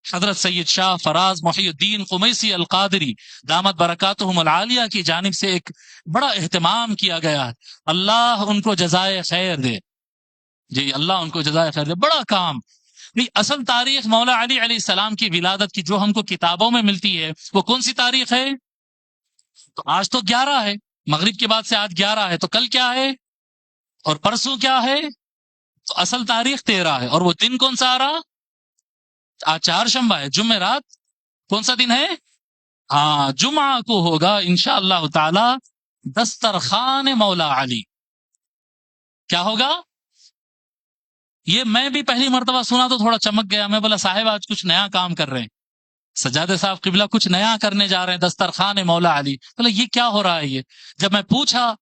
حضرت سید شاہ فراز محی الدین قمیسی القادری دامت برکاتہم العالیہ کی جانب سے ایک بڑا اہتمام کیا گیا ہے. اللہ ان کو جزائے خیر دے. جی اللہ ان کو جزائے خیر دے. بڑا کام. اصل تاریخ مولا علی علیہ السلام کی ولادت کی جو ہم کو کتابوں میں ملتی ہے وہ کون سی تاریخ ہے؟ تو آج تو 11 ہے، مغرب کے بعد سے آج 11 ہے، تو کل کیا ہے اور پرسوں کیا ہے؟ تو اصل تاریخ 13 ہے. اور وہ دن کون سا آ رہا؟ آج چہارشنبہ ہے، جمعرات کون سا دن ہے؟ ہاں جمعہ کو ہوگا انشاءاللہ تعالی دسترخوان مولا علی. کیا ہوگا؟ یہ میں بھی پہلی مرتبہ سنا تو تھوڑا چمک گیا. میں بولا صاحب آج کچھ نیا کام کر رہے ہیں، سجادہ صاحب قبلہ کچھ نیا کرنے جا رہے ہیں، دسترخوان مولا علی. بولا یہ کیا ہو رہا ہے؟ یہ جب میں پوچھا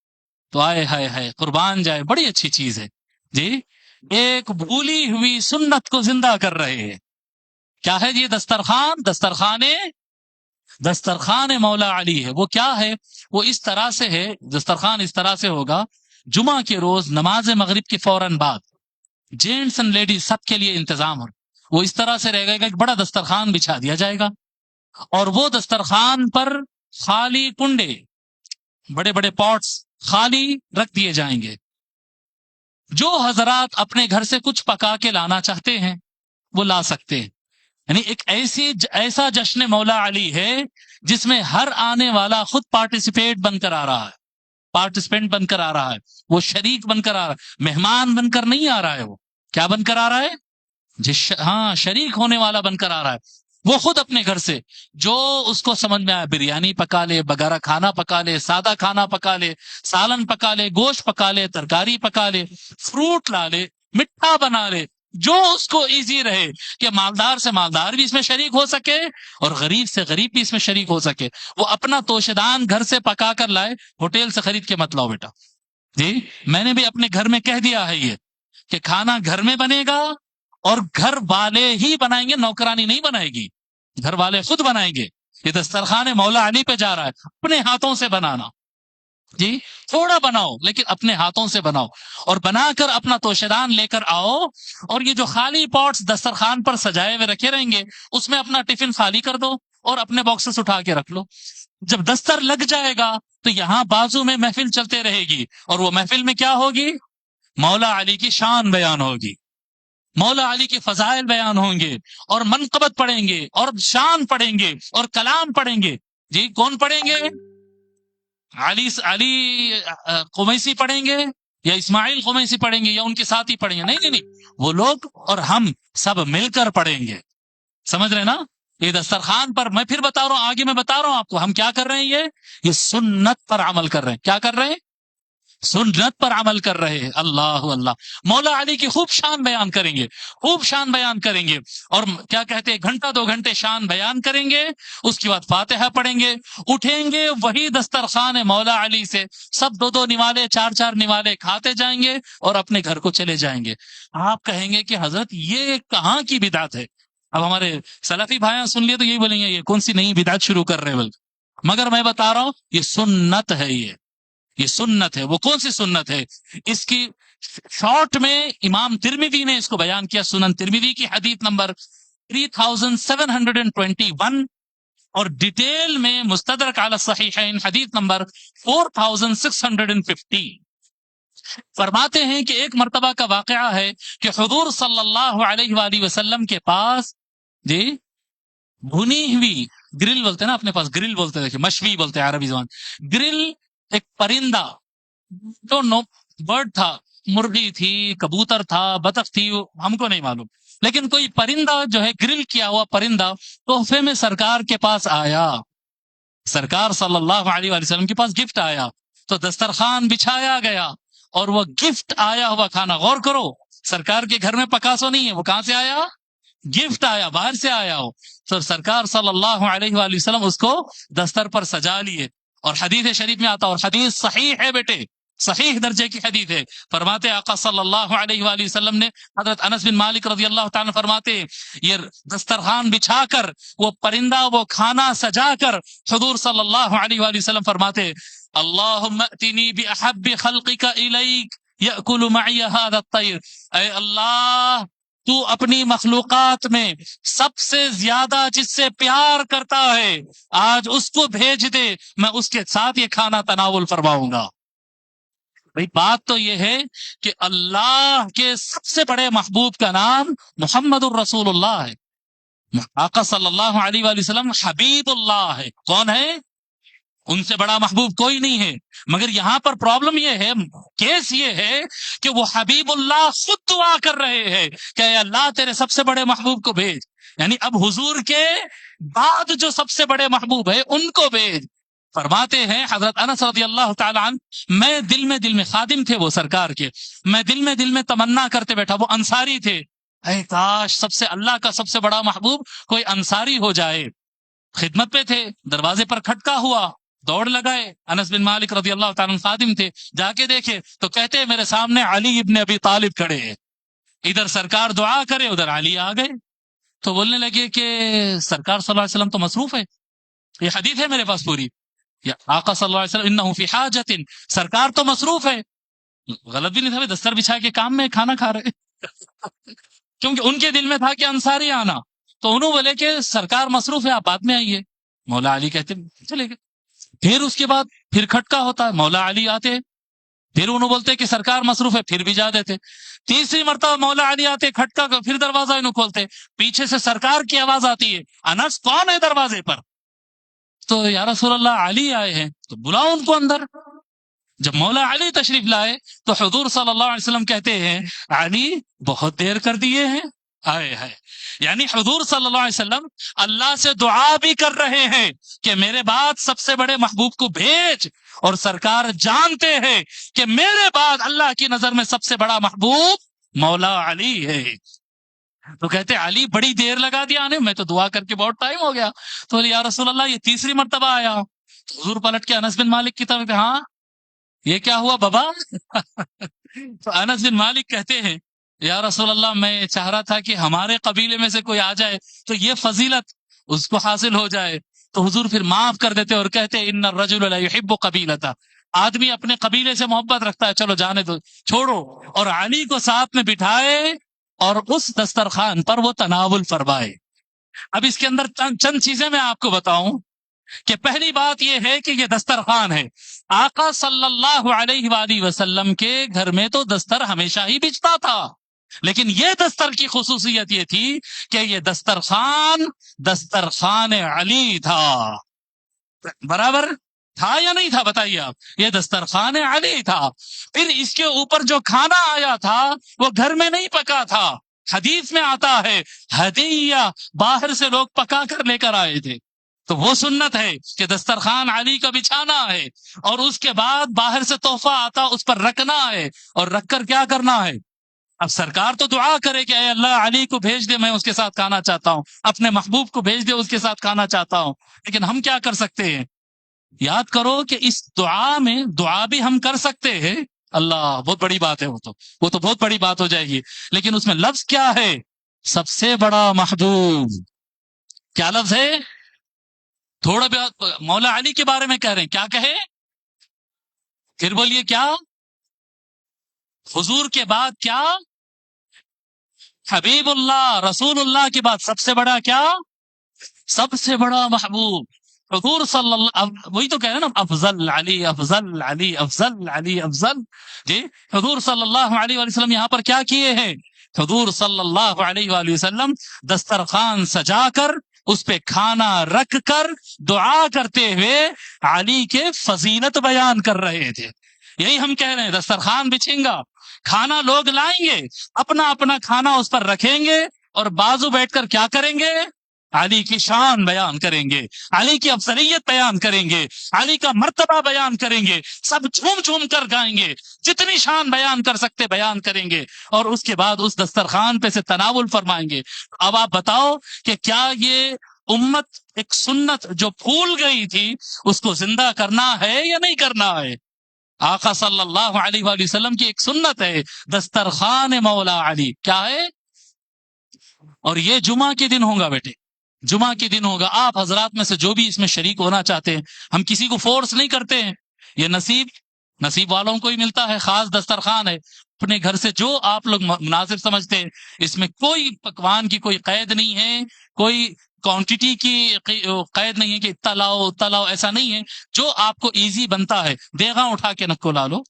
تو آئے ہائے ہائے قربان جائے، بڑی اچھی چیز ہے جی. ایک بھولی ہوئی سنت کو زندہ کر رہے ہیں. کیا ہے یہ دسترخوان؟ دسترخوان مولا علی ہے. وہ کیا ہے؟ وہ اس طرح سے ہے، دسترخوان اس طرح سے ہوگا. جمعہ کے روز نماز مغرب کے فوراً بعد جینٹس اینڈ لیڈیز سب کے لیے انتظام ہو. وہ اس طرح سے رہے گا کہ ایک بڑا دسترخوان بچھا دیا جائے گا، اور وہ دسترخوان پر خالی کنڈے، بڑے بڑے پاٹس خالی رکھ دیے جائیں گے. جو حضرات اپنے گھر سے کچھ پکا کے لانا چاہتے ہیں وہ لا سکتے ہیں. یعنی ایک ایسا جشن مولا علی ہے جس میں ہر آنے والا خود پارٹیسپینٹ بن کر آ رہا ہے، وہ شریک بن کر آ رہا ہے، مہمان بن کر نہیں آ رہا ہے. وہ کیا بن کر آ رہا ہے؟ ہاں شریک ہونے والا بن کر آ رہا ہے. وہ خود اپنے گھر سے جو اس کو سمجھ میں آیا، بریانی پکا لے، بگارہ کھانا پکا لے، سادہ کھانا پکا لے، سالن پکا لے، گوشت پکا لے، ترکاری پکا لے، فروٹ لا لے، مٹھا بنا لے، جو اس کو ایزی رہے کہ مالدار سے مالدار بھی اس میں شریک ہو سکے اور غریب سے غریب بھی اس میں شریک ہو سکے. وہ اپنا توشدان گھر سے پکا کر لائے، ہوٹل سے خرید کے مت لاؤ بیٹا. جی میں نے بھی اپنے گھر میں کہہ دیا ہے یہ کہ کھانا گھر میں بنے گا اور گھر والے ہی بنائیں گے، نوکرانی نہیں بنائے گی، گھر والے خود بنائیں گے. یہ دسترخوان مولا علی پہ جا رہا ہے، اپنے ہاتھوں سے بنانا. جی تھوڑا بناؤ لیکن اپنے ہاتھوں سے بناؤ، اور بنا کر اپنا توشدان لے کر آؤ. اور یہ جو خالی پاٹس دسترخوان پر سجائے ہوئے رکھے رہیں گے اس میں اپنا ٹفن خالی کر دو اور اپنے باکسز اٹھا کے رکھ لو. جب دستر لگ جائے گا تو یہاں بازو میں محفل چلتے رہے گی، اور وہ محفل میں کیا ہوگی؟ مولا علی کی شان بیان ہوگی، مولا علی کے فضائل بیان ہوں گے، اور منقبت پڑھیں گے، اور شان پڑھیں گے، اور کلام پڑھیں گے. جی کون پڑھیں گے؟ علی قمیسی پڑھیں گے یا اسماعیل قمیسی پڑھیں گے یا ان کے ساتھ ہی پڑھیں گے؟ نہیں، وہ لوگ اور ہم سب مل کر پڑھیں گے. سمجھ رہے نا؟ یہ دسترخوان پر میں پھر بتا رہا ہوں، آگے میں بتا رہا ہوں آپ کو ہم کیا کر رہے ہیں. یہ سنت پر عمل کر رہے ہیں. کیا کر رہے ہیں؟ سنت پر عمل کر رہے ہیں. اللہ اللہ. مولا علی کی خوب شان بیان کریں گے، خوب شان بیان کریں گے، اور کیا کہتے ہیں 1-2 گھنٹے شان بیان کریں گے. اس کے بعد فاتحہ پڑھیں گے، اٹھیں گے وہی دسترخوان مولا علی سے، سب 2 نوالے 4 نوالے کھاتے جائیں گے اور اپنے گھر کو چلے جائیں گے. آپ کہیں گے کہ حضرت یہ کہاں کی بدعت ہے؟ اب ہمارے سلفی بھائیاں سن لیے تو یہی بولیں گے یہ کون سی نئی بدعت شروع کر رہے ہیں. مگر میں بتا رہا ہوں یہ سنت ہے. یہ سنت ہے. وہ کون سی سنت ہے؟ اس کی شارٹ میں امام ترمذی نے اس کو بیان کیا، سنن ترمذی کی حدیث نمبر 3721، اور ڈیٹیل میں مستدرک علی الصحیحین حدیث نمبر 4650. فرماتے ہیں کہ ایک مرتبہ کا واقعہ ہے کہ حضور صلی اللہ علیہ وآلہ وسلم کے پاس جی بھنی ہوئی گرل بولتے ہیں نا، اپنے پاس گرل بولتے ہیں، دیکھیں مشوی بولتے ہیں عربی زبان. گرل ایک پرندہ جو برڈ تھا، مرغی تھی، کبوتر تھا، بطخ تھی، ہم کو نہیں معلوم، لیکن کوئی پرندہ جو ہے گرل کیا ہوا پرندہ تحفے میں سرکار کے پاس آیا. سرکار صلی اللہ علیہ وآلہ وسلم کے پاس گفٹ آیا تو دسترخوان بچھایا گیا، اور وہ گفٹ آیا ہوا کھانا، غور کرو، سرکار کے گھر میں پکاسو نہیں ہے، وہ کہاں سے آیا؟ گفٹ آیا، باہر سے آیا ہو. تو سرکار صلی اللہ علیہ وآلہ وسلم اس کو دستر پر سجا لیے. اور حدیث شریف میں آتا، اور حدیث صحیح ہے بیٹے، صحیح درجے کی حدیث ہے. فرماتے آقا صلی اللہ علیہ وآلہ وسلم نے، حضرت انس بن مالک رضی اللہ تعالیٰ فرماتے، یہ دسترخوان بچھا کر، وہ پرندہ، وہ کھانا سجا کر، حضور صلی اللہ علیہ وآلہ وسلم فرماتے اللہم ائتنی بأحب خلقک الیک یأکل معی ھذا الطیر. اے اللہ تو اپنی مخلوقات میں سب سے زیادہ جس سے پیار کرتا ہے آج اس کو بھیج دے، میں اس کے ساتھ یہ کھانا تناول فرماؤں گا۔ بھئی بات تو یہ ہے کہ اللہ کے سب سے بڑے محبوب کا نام محمد الرسول اللہ ہے۔ آقا صلی اللہ علیہ وآلہ وسلم حبیب اللہ ہے۔ کون ہے؟ ان سے بڑا محبوب کوئی نہیں ہے۔ مگر یہاں پر پرابلم یہ ہے، کیس یہ ہے کہ وہ حبیب اللہ خود دعا کر رہے ہیں کہ اے اللہ تیرے سب سے بڑے محبوب کو بھیج، یعنی اب حضور کے بعد جو سب سے بڑے محبوب ہے ان کو بھیج۔ فرماتے ہیں حضرت انس رضی اللہ تعالی عنہ، میں دل میں خادم تھے وہ سرکار کے، میں دل میں تمنا کرتے بیٹھا، وہ انصاری تھے، اے کاش سب سے اللہ کا سب سے بڑا محبوب کوئی انصاری ہو جائے۔ خدمت پہ تھے، دروازے پر کھٹکا ہوا، دوڑ لگائے، انس بن مالک رضی اللہ تعالیٰ عنہ خادم تھے، جا کے دیکھے تو کہتے ہیں میرے سامنے علی ابن ابی طالب کھڑے ہیں، ادھر سرکار دعا کرے ادھر علی آ گئے۔ تو بولنے لگے کہ سرکار صلی اللہ علیہ وسلم تو مصروف ہے، یہ حدیث ہے میرے پاس پوری، یا آقا صلی اللہ علیہ وسلم انہو فی حاجت، سرکار تو مصروف ہے۔ غلط بھی نہیں تھا، دستر بچھا کے کام میں کھانا کھا رہے کیونکہ ان کے دل میں تھا کہ انصاری آنا، تو انہوں بولے کہ سرکار مصروف ہے آپ بعد میں آئیے۔ مولا علی کہتے چلے گئے۔ پھر اس کے بعد پھر کھٹکا ہوتا ہے، مولا علی آتے، پھر انہوں بولتے کہ سرکار مصروف ہے، پھر بھی جا دیتے۔ تیسری مرتبہ مولا علی آتے، کھٹکا پھر دروازہ انہوں کھولتے، پیچھے سے سرکار کی آواز آتی ہے، انس کون ہے دروازے پر؟ تو یا رسول اللہ علی آئے ہیں، تو بلاؤ ان کو اندر۔ جب مولا علی تشریف لائے تو حضور صلی اللہ علیہ وسلم کہتے ہیں علی بہت دیر کر دیے ہیں، آئے ہے، یعنی حضور صلی اللہ علیہ وسلم اللہ سے دعا بھی کر رہے ہیں کہ میرے بعد سب سے بڑے محبوب کو بھیج، اور سرکار جانتے ہیں کہ میرے بعد اللہ کی نظر میں سب سے بڑا محبوب مولا علی ہے۔ تو کہتے علی بڑی دیر لگا دیا آنے میں، تو دعا کر کے بہت ٹائم ہو گیا۔ تو یا رسول اللہ یہ تیسری مرتبہ آیا۔ تو حضور پلٹ کے انس بن مالک کی طرف، ہاں یہ کیا ہوا بابا؟ تو انس بن مالک کہتے ہیں یا رسول اللہ میں چاہ رہا تھا کہ ہمارے قبیلے میں سے کوئی آ جائے تو یہ فضیلت اس کو حاصل ہو جائے، تو حضور پھر معاف کر دیتے اور کہتے ان الرجل لا يحب قبیلتا، آدمی اپنے قبیلے سے محبت رکھتا ہے، چلو جانے دو چھوڑو، اور علی کو ساتھ میں بٹھائے اور اس دسترخوان پر وہ تناول فرمائے۔ اب اس کے اندر چند چیزیں میں آپ کو بتاؤں کہ پہلی بات یہ ہے کہ یہ دسترخوان ہے، آقا صلی اللہ علیہ وآلہ وسلم کے گھر میں تو دستر ہمیشہ ہی بچتا تھا، لیکن یہ دستر کی خصوصیت یہ تھی کہ یہ دسترخوان علی تھا۔ برابر تھا یا نہیں تھا بتائیے آپ؟ یہ دسترخوان علی تھا۔ پھر اس کے اوپر جو کھانا آیا تھا وہ گھر میں نہیں پکا تھا، حدیث میں آتا ہے ہدیہ باہر سے لوگ پکا کر لے کر آئے تھے۔ تو وہ سنت ہے کہ دسترخوان علی کا بچھانا ہے، اور اس کے بعد باہر سے تحفہ آتا اس پر رکھنا ہے، اور رکھ کر کیا کرنا ہے؟ اب سرکار تو دعا کرے کہ اے اللہ علی کو بھیج دے، میں اس کے ساتھ کھانا چاہتا ہوں، اپنے محبوب کو بھیج دے، اس کے ساتھ کھانا چاہتا ہوں، لیکن ہم کیا کر سکتے ہیں؟ یاد کرو کہ اس دعا میں دعا بھی ہم کر سکتے ہیں، اللہ بہت بڑی بات ہے، وہ تو بہت بڑی بات ہو جائے گی، لیکن اس میں لفظ کیا ہے؟ سب سے بڑا محبوب، کیا لفظ ہے؟ تھوڑا بھی مولا علی کے بارے میں کہہ رہے ہیں، کیا کہے؟ پھر بولیے کیا؟ حضور کے بعد کیا؟ حبیب اللہ، رسول اللہ کے بعد سب سے بڑا کیا؟ سب سے بڑا محبوب حضور صلی اللہ، وہی تو کہہ رہے ہیں نا، افضل علی افضل علی افضل علی افضل۔ جی حضور صلی اللہ علیہ وآلہ وسلم یہاں پر کیا کیے ہیں؟ حضور صلی اللہ علیہ وآلہ وسلم دسترخوان سجا کر اس پہ کھانا رکھ کر دعا کرتے ہوئے علی کے فضیلت بیان کر رہے تھے۔ یہی ہم کہہ رہے ہیں، دسترخوان بچھیں گا، کھانا لوگ لائیں گے، اپنا اپنا کھانا اس پر رکھیں گے، اور بازو بیٹھ کر کیا کریں گے؟ علی کی شان بیان کریں گے، علی کی افضلیت بیان کریں گے، علی کا مرتبہ بیان کریں گے، سب جھوم جھوم کر گائیں گے، جتنی شان بیان کر سکتے بیان کریں گے، اور اس کے بعد اس دسترخوان پہ سے تناول فرمائیں گے۔ اب آپ بتاؤ کہ کیا یہ امت ایک سنت جو بھول گئی تھی اس کو زندہ کرنا ہے یا نہیں کرنا ہے؟ آقا صلی اللہ علیہ وآلہ وسلم کی ایک سنت ہے دسترخوان مولا علی، کیا ہے؟ اور یہ جمعہ کے دن ہوگا بیٹے، جمعہ کے دن ہوگا۔ آپ حضرات میں سے جو بھی اس میں شریک ہونا چاہتے ہیں، ہم کسی کو فورس نہیں کرتے ہیں، یہ نصیب والوں کو ہی ملتا ہے، خاص دسترخوان ہے۔ اپنے گھر سے جو آپ لوگ مناسب سمجھتے ہیں، اس میں کوئی پکوان کی کوئی قید نہیں ہے، کوئی کوانٹٹی کی قید نہیں ہے کہ اتنا لاؤ اتنا لاؤ، ایسا نہیں ہے. جو آپ کو ایزی بنتا ہے، دیگاں اٹھا کے نکو لا لو،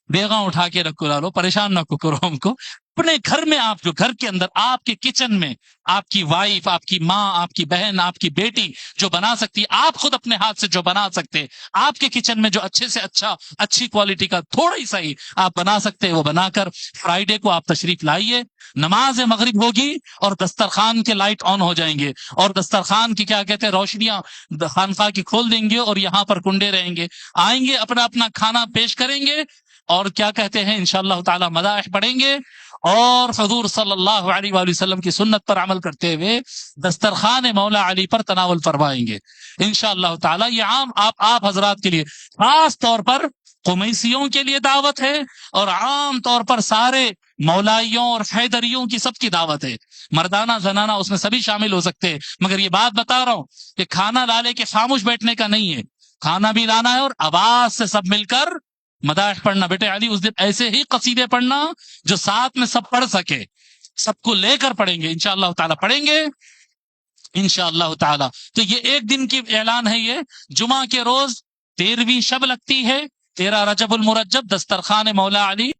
بیگاں اٹھا کے رکھو لا لو، پریشان نہ کرو ہم کو. اپنے گھر میں آپ جو گھر کے اندر آپ کے کچن میں آپ کی وائف، آپ کی ماں، آپ کی بہن، آپ کی بیٹی جو بنا سکتی ہے، آپ خود اپنے ہاتھ سے جو بنا سکتے، آپ کے کچن میں جو اچھے سے اچھی کوالٹی کا تھوڑا ہی صحیح آپ بنا سکتے، وہ بنا کر فرائیڈے کو آپ تشریف لائیے. نماز مغرب ہوگی اور دسترخوان کے لائٹ آن ہو جائیں گے، اور دسترخوان کی کیا کہتے ہیں روشنیاں خانقاہ کی کھول دیں گے، اور یہاں پر کنڈے رہیں گے، آئیں گے اپنا اپنا کھانا پیش کریں گے، اور کیا کہتے ہیں انشاءاللہ تعالی مدائح پڑھیں گے، اور حضور صلی اللہ علیہ وآلہ وسلم کی سنت پر عمل کرتے ہوئے دسترخوان مولا علی پر تناول فرمائیں گے انشاءاللہ تعالی. یہ عام آپ حضرات کے لیے، خاص طور پر قمیصیوں کے لیے دعوت ہے، اور عام طور پر سارے مولائیوں اور حیدریوں کی سب کی دعوت ہے، مردانہ زنانہ اس میں سبھی شامل ہو سکتے ہیں. مگر یہ بات بتا رہا ہوں کہ کھانا لا لے کے خاموش بیٹھنے کا نہیں ہے، کھانا بھی لانا ہے، اور آواز سے سب مل کر مدائح پڑھنا. بیٹے علی اس دن ایسے ہی قصیدے پڑھنا جو ساتھ میں سب پڑھ سکے، سب کو لے کر پڑھیں گے انشاءاللہ تعالی، پڑھیں گے انشاءاللہ تعالی. تو یہ ایک دن کی اعلان ہے. یہ جمعہ کے روز 13ویں شب لگتی ہے، 13 رجب المرجب، دسترخوان مولا علی